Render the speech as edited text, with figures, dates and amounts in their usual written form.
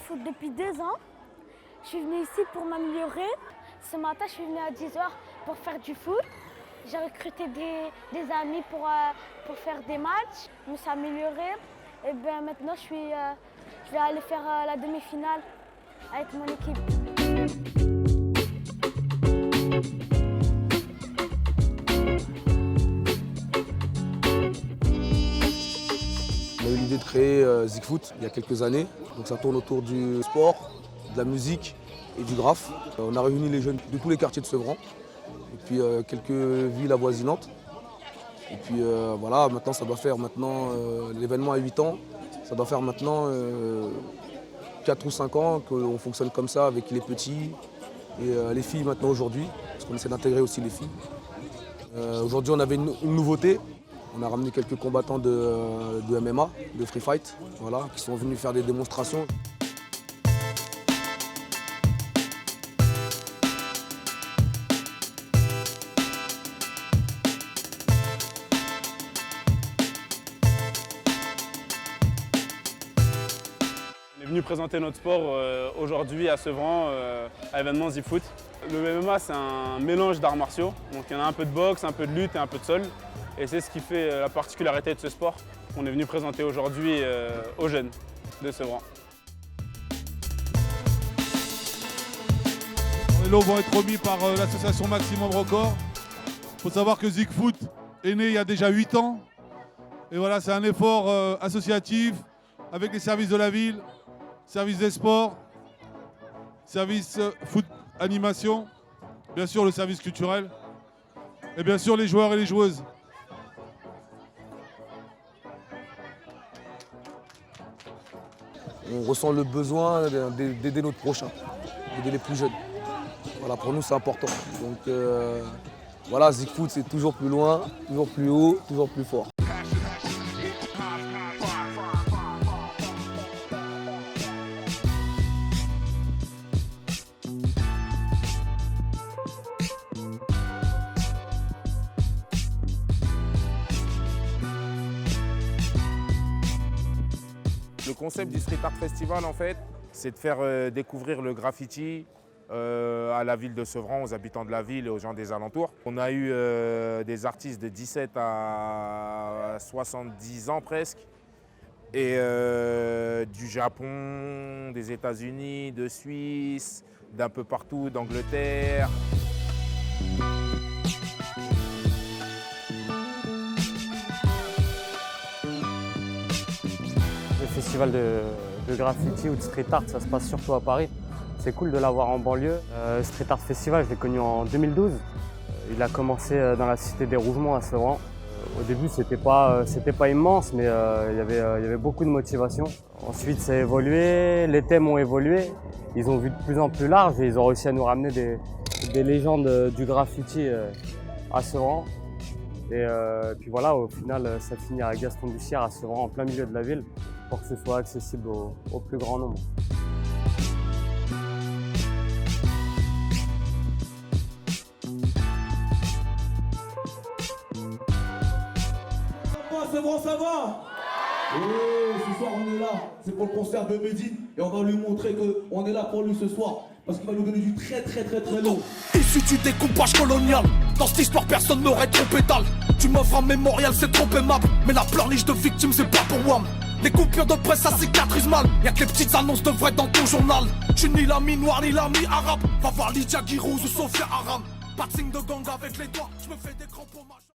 foot depuis 2 ans. Je suis venue ici pour m'améliorer. Ce matin, je suis venue à 10h pour faire du foot. J'ai recruté des amis pour faire des matchs. Je me suis améliorée. Et bien maintenant, je vais aller faire la demi-finale avec mon équipe. On a eu l'idée de créer Zigfoot il y a quelques années. Donc ça tourne autour du sport, de la musique et du graphe. On a réuni les jeunes de tous les quartiers de Sevran et puis quelques villes avoisinantes. Et puis voilà, maintenant ça doit faire l'événement à 8 ans. Ça doit faire maintenant 4 ou 5 ans qu'on fonctionne comme ça avec les petits et les filles maintenant aujourd'hui, parce qu'on essaie d'intégrer aussi les filles. Aujourd'hui on avait une nouveauté. On a ramené quelques combattants de MMA, de free fight, voilà, qui sont venus faire des démonstrations. On est venu présenter notre sport aujourd'hui à Sevran, à l'événement Zigfoot. Le MMA, c'est un mélange d'arts martiaux. Donc il y en a un peu de boxe, un peu de lutte et un peu de sol. Et c'est ce qui fait la particularité de ce sport qu'on est venu présenter aujourd'hui aux jeunes de Sevran. Les lots vont être remis par l'association Maximum Record. Il faut savoir que Zigfoot est né il y a déjà 8 ans. Et voilà, c'est un effort associatif avec les services de la ville, service des sports, service foot animation, bien sûr le service culturel et bien sûr les joueurs et les joueuses. On ressent le besoin d'aider notre prochain, d'aider les plus jeunes. Voilà, pour nous c'est important. Donc voilà, Zigfoot c'est toujours plus loin, toujours plus haut, toujours plus fort. Le concept du Street Art Festival, en fait, c'est de faire découvrir le graffiti à la ville de Sevran, aux habitants de la ville et aux gens des alentours. On a eu des artistes de 17 à 70 ans presque, et du Japon, des États-Unis, de Suisse, d'un peu partout, d'Angleterre. Le festival de graffiti ou de street art, ça se passe surtout à Paris. C'est cool de l'avoir en banlieue. Street Art Festival, je l'ai connu en 2012. Il a commencé dans la cité des Rougemont à Sevran. Au début, c'était pas immense, mais il y avait beaucoup de motivation. Ensuite, ça a évolué, les thèmes ont évolué. Ils ont vu de plus en plus large et ils ont réussi à nous ramener des légendes du graffiti à Sevran. Et puis voilà, au final, ça finit à Gaston Bussière à Sevran, en plein milieu de la ville, pour que ce soit accessible au plus grand nombre. Sevran, ça va? Ce soir on est là, c'est pour le concert de Mehdi et on va lui montrer qu'on est là pour lui ce soir parce qu'il va nous donner du très lourd. Issu du découpage colonial, dans cette histoire personne n'aurait trompé dalle. Tu m'offres un mémorial, c'est trop aimable, mais la pleurniche de victimes c'est pas pour WAM. Les coupures de presse ça cicatrise mal, y'a que les petites annonces de vrai dans ton journal. Je suis ni l'ami noir ni l'ami arabe, va voir Lydia Girouz ou Sophia Aram. Pas de signe de gang avec les doigts, je me fais des grands pommages.